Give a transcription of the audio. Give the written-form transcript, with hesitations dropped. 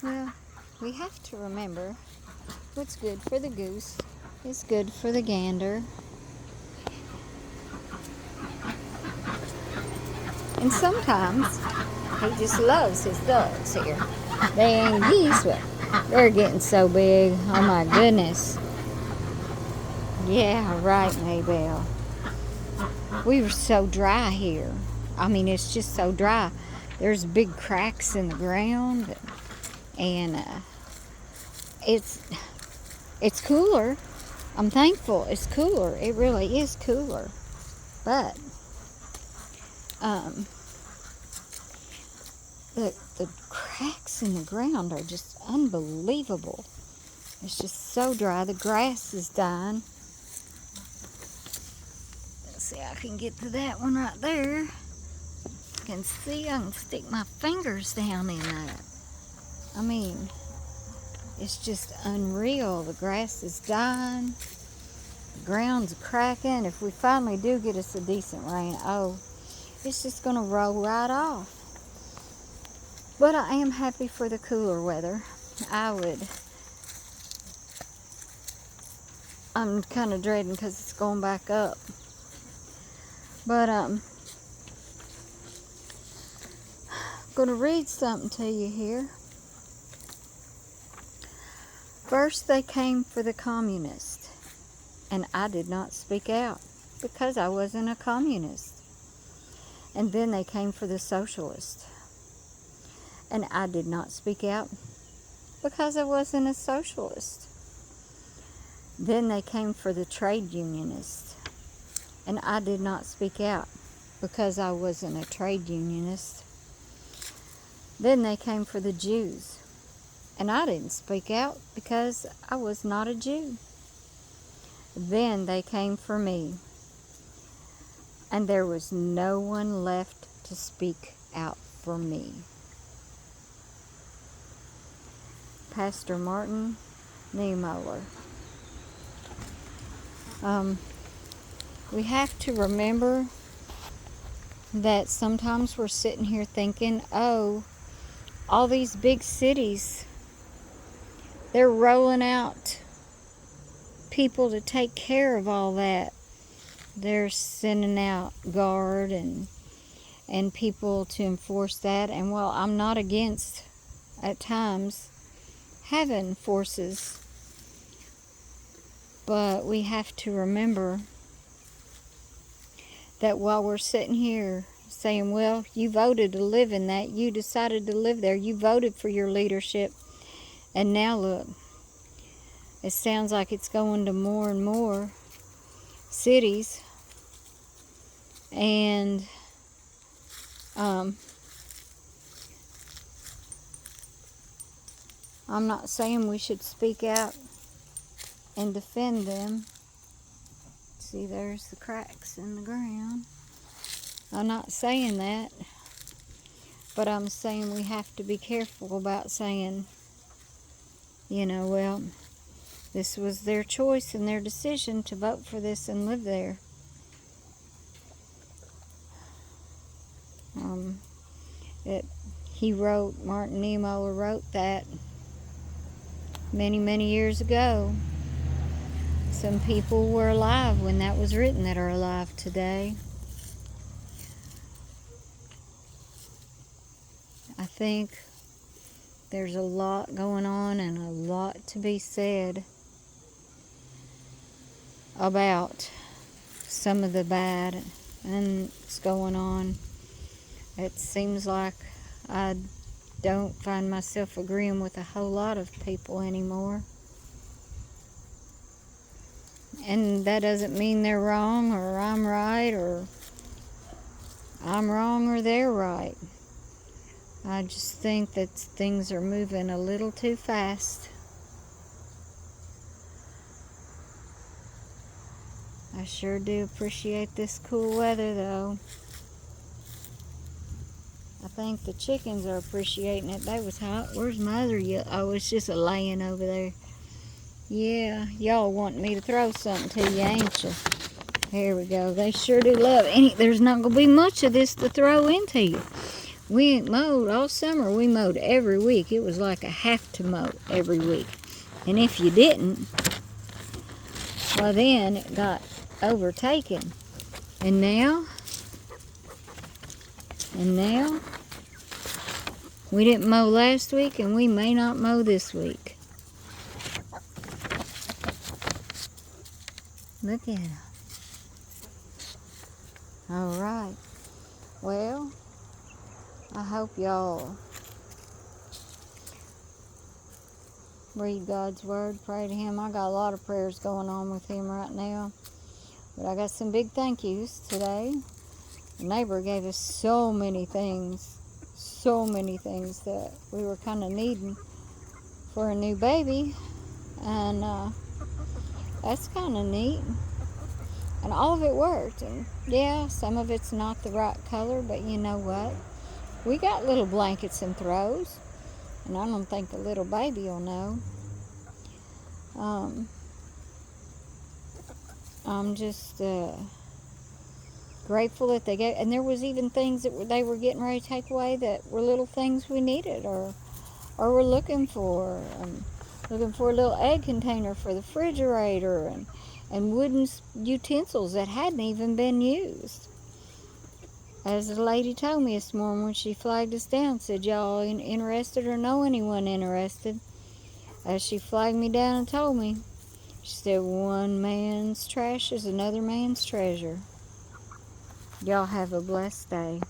Well, we have to remember what's good for the goose is good for the gander. And sometimes he just loves his ducks here. They ain't geese, but they're getting so big. Oh my goodness. Yeah, right, Maybelle. We were so dry here. I mean, it's just so dry. There's big cracks in the ground, and it's cooler. I'm thankful it's cooler. It really is cooler. But the cracks in the ground are just unbelievable. It's just so dry. The grass is dying. Let's see, I can get to that one right there. I can see, I can stick my fingers down in that. I mean, it's just unreal. The grass is dying. The ground's cracking. If we finally do get us a decent rain, oh, it's just going to roll right off. But I am happy for the cooler weather. I'm kind of dreading because it's going back up. But I'm going to read something to you here. First they came for the communist, and I did not speak out because I wasn't a communist. And then they came for the socialist, and I did not speak out because I wasn't a socialist. Then they came for the trade unionist, and I did not speak out because I wasn't a trade unionist. Then they came for the Jews, and I didn't speak out because I was not a Jew. Then they came for me, and there was no one left to speak out for me. Pastor Martin Niemöller. We have to remember that sometimes we're sitting here thinking, oh, all these big cities, they're rolling out people to take care of all that. They're sending out guard and people to enforce that. And while I'm not against, at times, having forces, but we have to remember that while we're sitting here saying, well, you voted to live in that, you decided to live there, you voted for your leadership, and now look, it sounds like it's going to more and more cities, and I'm not saying we should speak out and defend them. See, there's the cracks in the ground. I'm not saying that, but I'm saying we have to be careful about saying, well, this was their choice and their decision to vote for this and live there. Martin Niemöller wrote that many, many years ago. Some people were alive when that was written that are alive today. I think there's a lot going on and a lot to be said about some of the bad that's going on. It seems like I don't find myself agreeing with a whole lot of people anymore. And that doesn't mean they're wrong or I'm right or I'm wrong or they're right. I just think that things are moving a little too fast. I sure do appreciate this cool weather, though. I think the chickens are appreciating it. They was hot. Where's my other? Oh, it's just a laying over there. Yeah, y'all want me to throw something to you, ain't you? Here we go. They sure do love it. There's not going to be much of this to throw into you. We ain't mowed all summer. We mowed every week. It was like a have to mow every week. And if you didn't, well then it got overtaken. And now, we didn't mow last week and we may not mow this week. Look at them. All right. Well, I hope y'all read God's Word, pray to Him. I got a lot of prayers going on with Him right now. But I got some big thank yous today. The neighbor gave us so many things that we were kind of needing for a new baby. And that's kind of neat. And all of it worked. And yeah, some of it's not the right color, but you know what? We got little blankets and throws. And I don't think the little baby will know. I'm just grateful that they gave, and there was even things that they were getting ready to take away that were little things we needed or were looking for. Looking for a little egg container for the refrigerator and wooden utensils that hadn't even been used. As the lady told me this morning when she flagged us down, said, y'all interested or know anyone interested? As she flagged me down and told me, she said, one man's trash is another man's treasure. Y'all have a blessed day.